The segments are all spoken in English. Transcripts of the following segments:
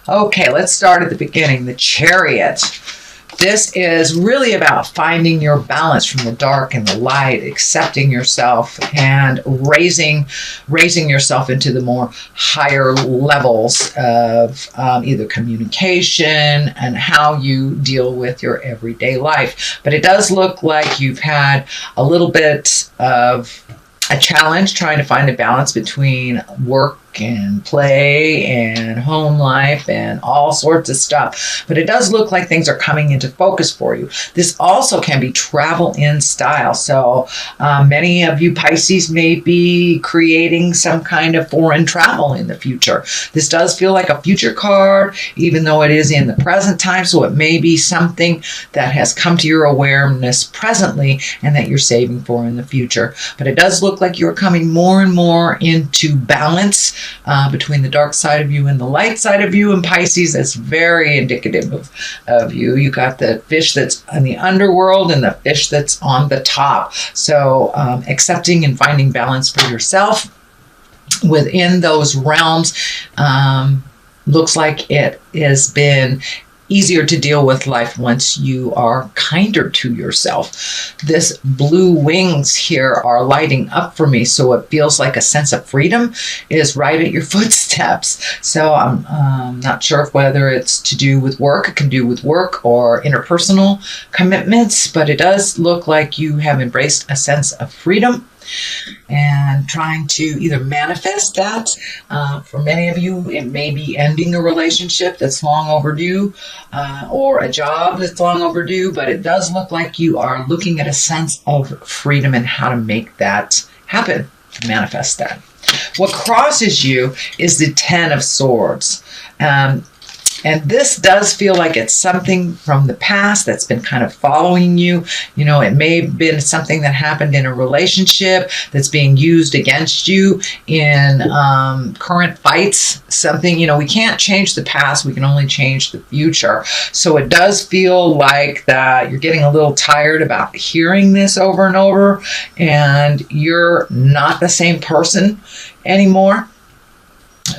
Okay, let's start at the beginning. The Chariot. This is really about finding your balance from the dark and the light, accepting yourself and raising yourself into the more higher levels of either communication and how you deal with your everyday life. But it does look like you've had a little bit of a challenge trying to find a balance between work and play and home life and all sorts of stuff. But it does look like things are coming into focus for you. This also can be travel in style. So many of you Pisces may be creating some kind of foreign travel in the future. This does feel like a future card, even though it is in the present time. So it may be something that has come to your awareness presently and that you're saving for in the future. But it does look like you're coming more and more into balance between the dark side of you and the light side of you. And Pisces, that's very indicative of you. You got the fish that's in the underworld and the fish that's on the top. So accepting and finding balance for yourself within those realms looks like it has been easier to deal with life once you are kinder to yourself. This blue wings here are lighting up for me, so it feels like a sense of freedom is right at your footsteps. So I'm not sure whether it's to do with work, it can do with work or interpersonal commitments, but it does look like you have embraced a sense of freedom and trying to either manifest that. For many of you, it may be ending a relationship that's long overdue or a job that's long overdue, but it does look like you are looking at a sense of freedom and how to make that happen, to manifest that. What crosses you is the Ten of Swords. And this does feel like it's something from the past that's been kind of following you. You know, it may have been something that happened in a relationship that's being used against you in current fights. Something, you know, we can't change the past. We can only change the future. So it does feel like that you're getting a little tired about hearing this over and over, and you're not the same person anymore.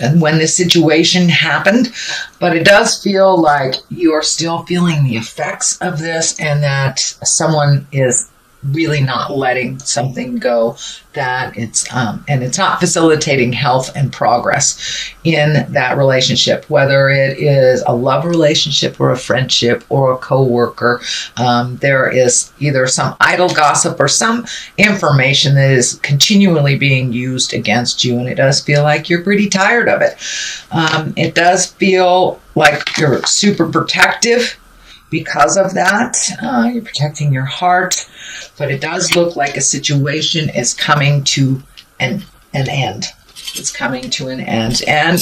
And when this situation happened, but it does feel like you're still feeling the effects of this, and that someone is really not letting something go, that it's and it's not facilitating health and progress in that relationship, whether it is a love relationship or a friendship or a co-worker. There is either some idle gossip or some information that is continually being used against you, and it does feel like you're pretty tired of it. It does feel like you're super protective because of that. You're protecting your heart, but it does look like a situation is coming to an end. It's coming to an end. And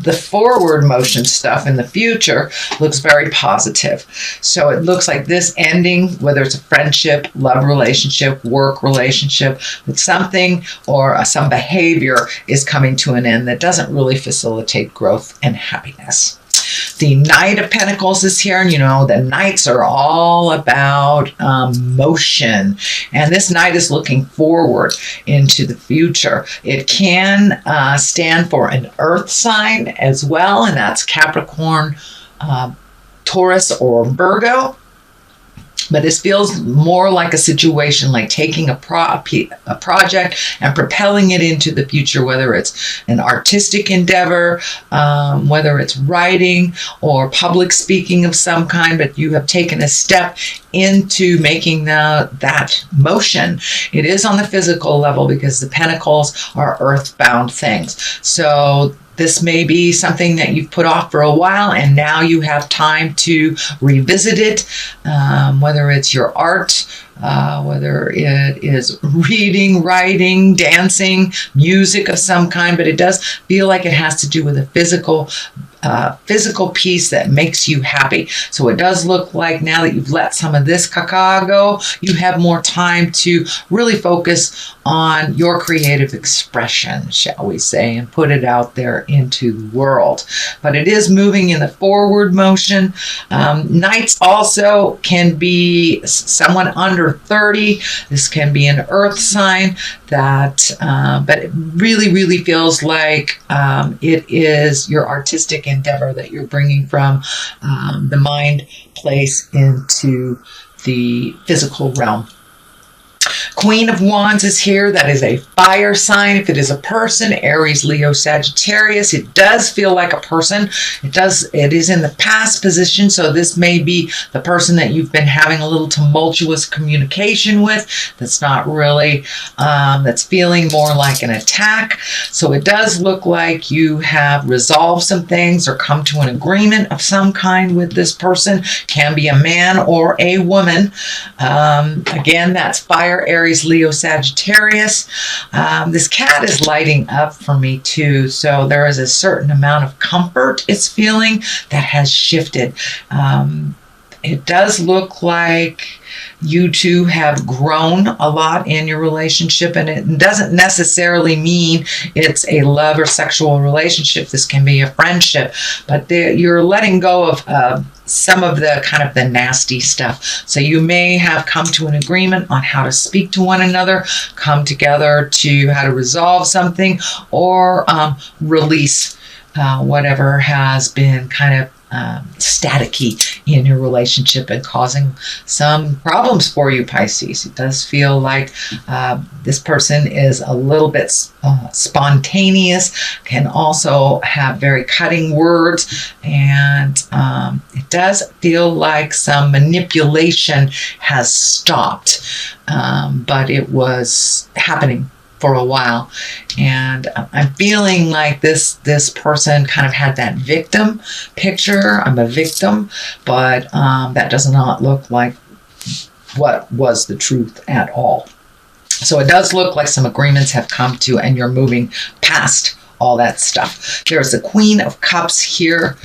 the forward motion stuff in the future looks very positive. So it looks like this ending, whether it's a friendship, love relationship, work relationship, with something or some behavior is coming to an end that doesn't really facilitate growth and happiness. The Knight of Pentacles is here, and you know, the Knights are all about motion, and this Knight is looking forward into the future. It can stand for an earth sign as well, and that's Capricorn, Taurus, or Virgo. But this feels more like a situation like taking a project and propelling it into the future, whether it's an artistic endeavor, whether it's writing or public speaking of some kind, but you have taken a step into making that motion. It is on the physical level because the pentacles are earthbound things. So this may be something that you've put off for a while, and now you have time to revisit it, whether it's your art, whether it is reading, writing, dancing, music of some kind, but it does feel like it has to do with a physical piece that makes you happy. So it does look like now that you've let some of this caca go, you have more time to really focus on your creative expression, shall we say, and put it out there into the world. But it is moving in the forward motion. Knights also can be someone under 30. This can be an earth sign that, but it really, really feels like it is your artistic endeavor that you're bringing from the mind place into the physical realm. Queen of Wands is here. That is a fire sign. If it is a person, Aries, Leo, Sagittarius, it does feel like a person. It is in the past position. So this may be the person that you've been having a little tumultuous communication with. That's not really, that's feeling more like an attack. So it does look like you have resolved some things or come to an agreement of some kind with this person. Can be a man or a woman. Again, that's fire, Aries, Leo, Sagittarius. This cat is lighting up for me too. So there is a certain amount of comfort it's feeling that has shifted. It does look like you two have grown a lot in your relationship, and it doesn't necessarily mean it's a love or sexual relationship. This can be a friendship, but you're letting go of some of the kind of the nasty stuff. So you may have come to an agreement on how to speak to one another, come together to how to resolve something, or release whatever has been kind of staticky in your relationship and causing some problems for you, Pisces. It does feel like this person is a little bit spontaneous, can also have very cutting words, and it does feel like some manipulation has stopped, but it was happening for a while. And I'm feeling like this person kind of had that victim picture. I'm a victim, but that does not look like what was the truth at all. So it does look like some agreements have come to, and you're moving past all that stuff. There's the Queen of Cups here.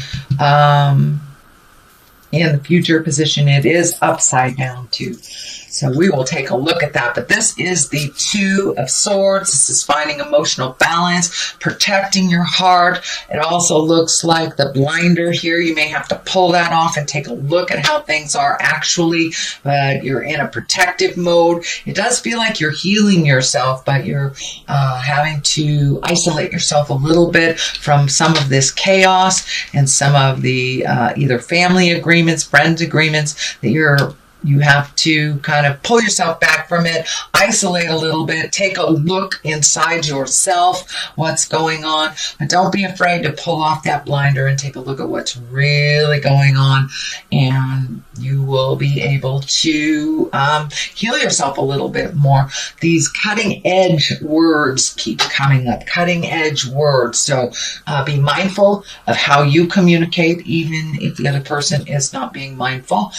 In the future position, it is upside down too. So we will take a look at that. But this is the Two of Swords. This is finding emotional balance, protecting your heart. It also looks like the blinder here. You may have to pull that off and take a look at how things are actually. But you're in a protective mode. It does feel like you're healing yourself, but you're having to isolate yourself a little bit from some of this chaos and some of the either family agreements, friends agreements that you have to kind of pull yourself back from it, isolate a little bit, take a look inside yourself, what's going on. But don't be afraid to pull off that blinder and take a look at what's really going on. And you will be able to heal yourself a little bit more. These cutting edge words keep coming up, cutting edge words. So be mindful of how you communicate, even if the other person is not being mindful.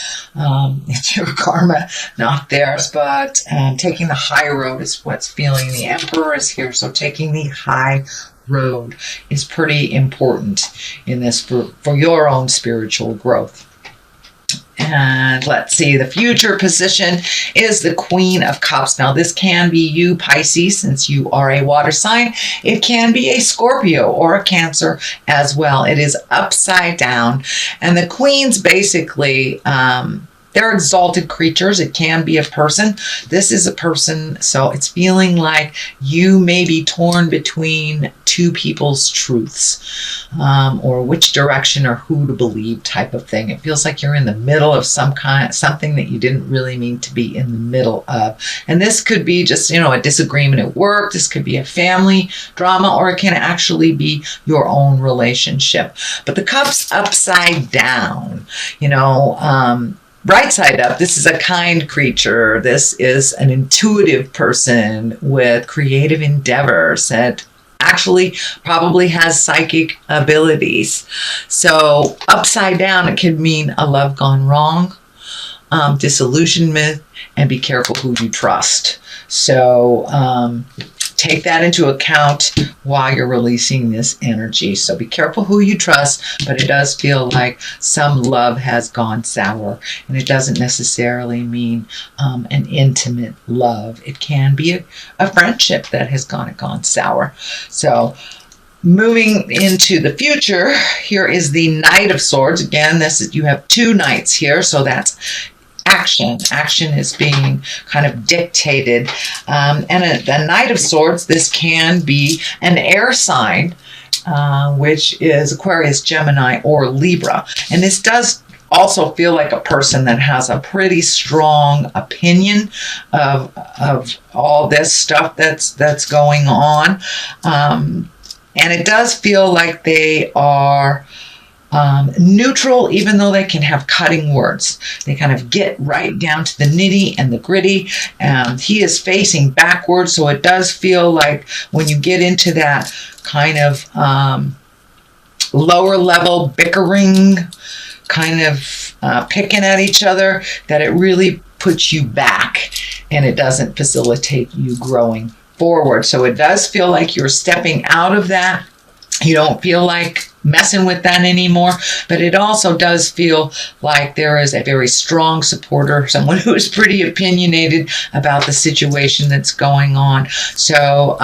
It's your karma, not theirs, but taking the high road is what's feeling. The Emperor is here, so taking the high road is pretty important in this for your own spiritual growth. And let's see, the future position is the Queen of Cups. Now, this can be you, Pisces, since you are a water sign. It can be a Scorpio or a Cancer as well. It is upside down. And the Queens basically, they're exalted creatures. It can be a person. This is a person, so it's feeling like you may be torn between two people's truths, or which direction or who to believe type of thing. It feels like you're in the middle of something that you didn't really mean to be in the middle of. And this could be just, a disagreement at work. This could be a family drama, or it can actually be your own relationship. But the Cups upside down, right side up, this is a kind creature. This is an intuitive person with creative endeavors that actually probably has psychic abilities. So upside down, it could mean a love gone wrong, disillusionment, and be careful who you trust. So take that into account while you're releasing this energy. So be careful who you trust, but it does feel like some love has gone sour, and it doesn't necessarily mean an intimate love. It can be a friendship that has gone sour. So moving into the future, here is the Knight of Swords. Again, you have 2 knights here, so that's action. Action is being kind of dictated. And a Knight of Swords, this can be an air sign, which is Aquarius, Gemini, or Libra. And this does also feel like a person that has a pretty strong opinion of all this stuff that's going on. And it does feel like they are neutral, even though they can have cutting words. They kind of get right down to the nitty and the gritty. He is facing backwards, so it does feel like when you get into that kind of lower level bickering, kind of picking at each other, that it really puts you back and it doesn't facilitate you growing forward. So it does feel like you're stepping out of that. You don't feel like messing with that anymore, but it also does feel like there is a very strong supporter, someone who is pretty opinionated about the situation that's going on. So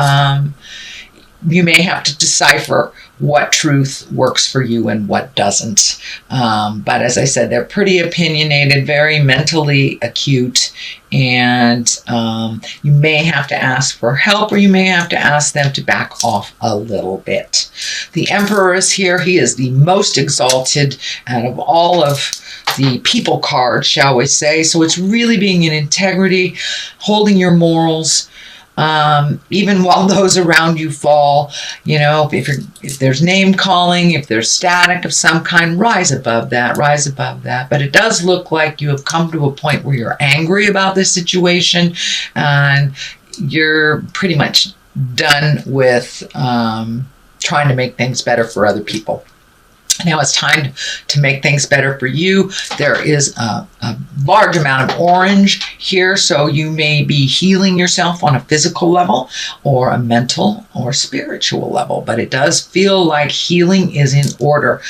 you may have to decipher what truth works for you and what doesn't. But as I said, they're pretty opinionated, very mentally acute, and you may have to ask for help, or you may have to ask them to back off a little bit. The Emperor is here. He is the most exalted out of all of the people cards, shall we say. So it's really being in integrity, holding your morals, even while those around you fall. You know, if there's name calling, if there's static of some kind, rise above that. But it does look like you have come to a point where you're angry about this situation, and you're pretty much done with trying to make things better for other people. Now it's time to make things better for you. There is a large amount of orange here, so you may be healing yourself on a physical level or a mental or spiritual level, but it does feel like healing is in order.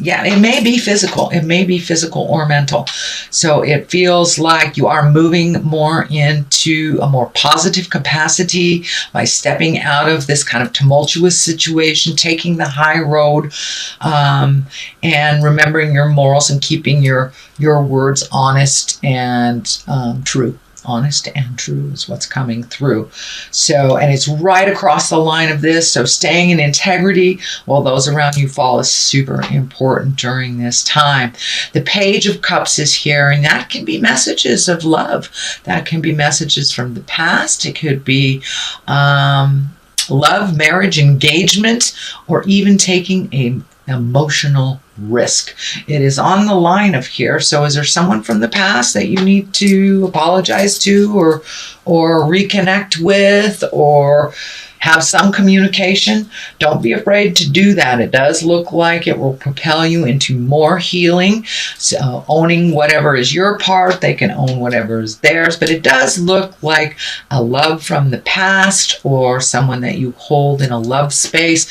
It may be physical. It may be physical or mental. So it feels like you are moving more into a more positive capacity by stepping out of this kind of tumultuous situation, taking the high road, and remembering your morals and keeping your words honest and true. Honest and true is what's coming through. So, and it's right across the line of this. So staying in integrity while those around you fall is super important during this time. The Page of Cups is here, and that can be messages of love. That can be messages from the past. It could be love, marriage, engagement, or even taking an emotional risk. It is on the line of here. So is there someone from the past that you need to apologize to, or reconnect with, or have some communication? Don't be afraid to do that. It does look like it will propel you into more healing. So owning whatever is your part, they can own whatever is theirs, but it does look like a love from the past or someone that you hold in a love space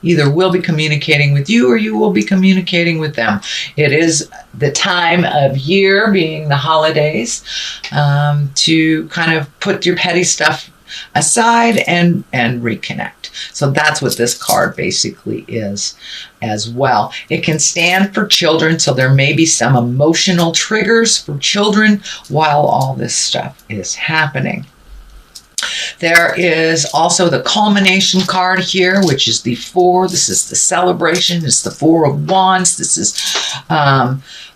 either will be communicating with you or you will be communicating with them. It is the time of year, being the holidays, to kind of put your petty stuff aside and reconnect. So that's what this card basically is as well. It can stand for children, so there may be some emotional triggers for children while all this stuff is happening. There is also the culmination card here, which is the 4. This is the celebration. It's the 4 of Wands. This is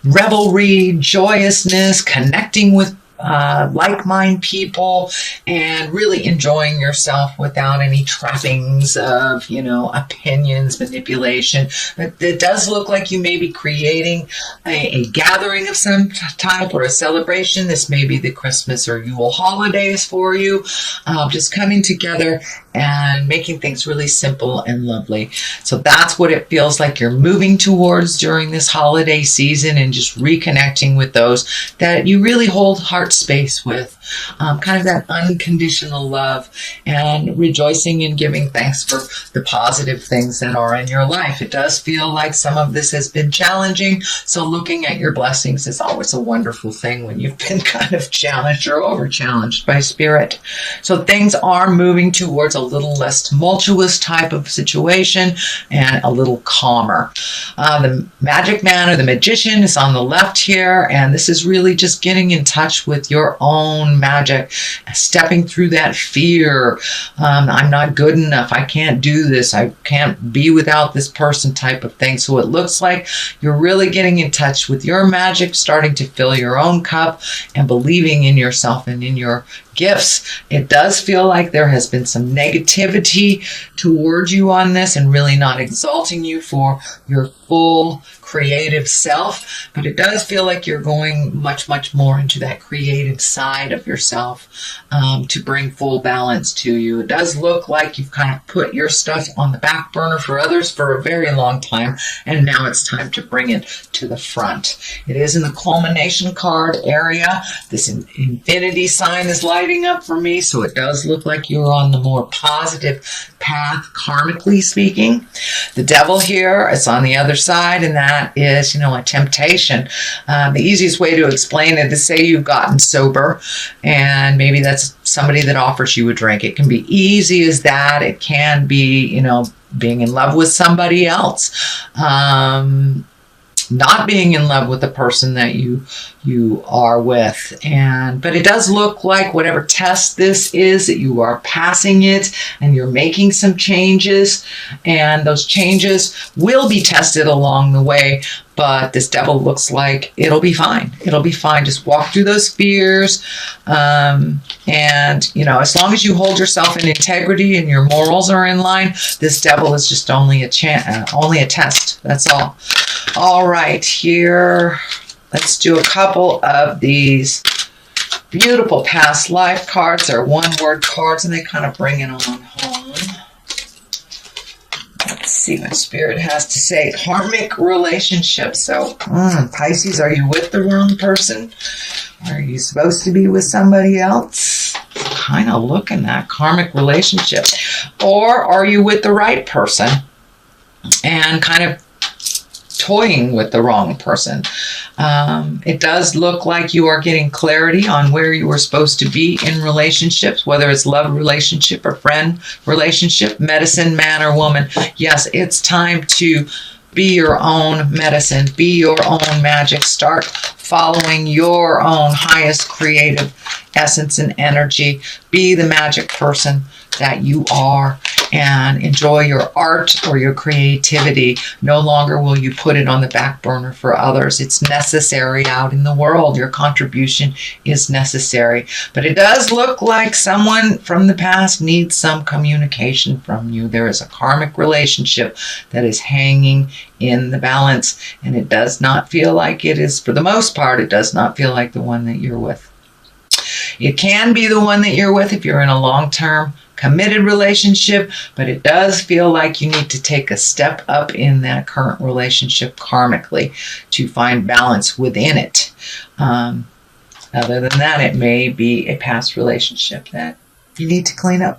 revelry, joyousness, connecting with like-minded people, and really enjoying yourself without any trappings of, opinions, manipulation. But it does look like you may be creating a gathering of some type or a celebration. This may be the Christmas or Yule holidays for you, just coming together and making things really simple and lovely. So that's what it feels like you're moving towards during this holiday season, and just reconnecting with those that you really hold heart space with. Kind of that unconditional love, and rejoicing and giving thanks for the positive things that are in your life. It does feel like some of this has been challenging, so looking at your blessings is always a wonderful thing when you've been kind of challenged or over challenged by spirit. So things are moving towards a little less tumultuous type of situation and a little calmer. The magic man or the magician is on the left here, and this is really just getting in touch with your own magic, stepping through that fear. I'm not good enough. I can't do this. I can't be without this person type of thing. So it looks like you're really getting in touch with your magic, starting to fill your own cup and believing in yourself and in your gifts. It does feel like there has been some negativity towards you on this, and really not exalting you for your full creative self, but it does feel like you're going much, much more into that creative side of yourself to bring full balance to you. It does look like you've kind of put your stuff on the back burner for others for a very long time, and now it's time to bring it to the front. It is in the culmination card area. This infinity sign is lighting up for me, so it does look like you're on the more positive path, karmically speaking. The devil here is on the other side, and that is, a temptation. The easiest way to explain it is, say you've gotten sober, and maybe that's somebody that offers you a drink. It can be easy as that. It can be, being in love with somebody else. Not being in love with the person that you are with. But it does look like whatever test this is, that you are passing it, and you're making some changes, and those changes will be tested along the way. But this devil looks like it'll be fine. It'll be fine. Just walk through those fears. And, as long as you hold yourself in integrity and your morals are in line, this devil is just only a test. That's all. All right, here, let's do a couple of these beautiful past life cards. They're one-word cards, and they kind of bring it on home. Let's see what Spirit has to say. Karmic relationship. So, Pisces, are you with the wrong person? Are you supposed to be with somebody else? Kind of looking at karmic relationship. Or are you with the right person and kind of toying with the wrong person? It does look like you are getting clarity on where you are supposed to be in relationships, whether it's love relationship or friend relationship, medicine man or woman. Yes, it's time to be your own medicine, be your own magic, start following your own highest creative essence and energy. Be the magic person that you are, and enjoy your art or your creativity. No longer will you put it on the back burner for others. It's necessary out in the world. Your contribution is necessary. But it does look like someone from the past needs some communication from you. There is a karmic relationship that is hanging in the balance, and it does not feel like it is, for the most part, it does not feel like the one that you're with. It can be the one that you're with if you're in a long-term committed relationship, but it does feel like you need to take a step up in that current relationship karmically to find balance within it. Other than that, it may be a past relationship that you need to clean up.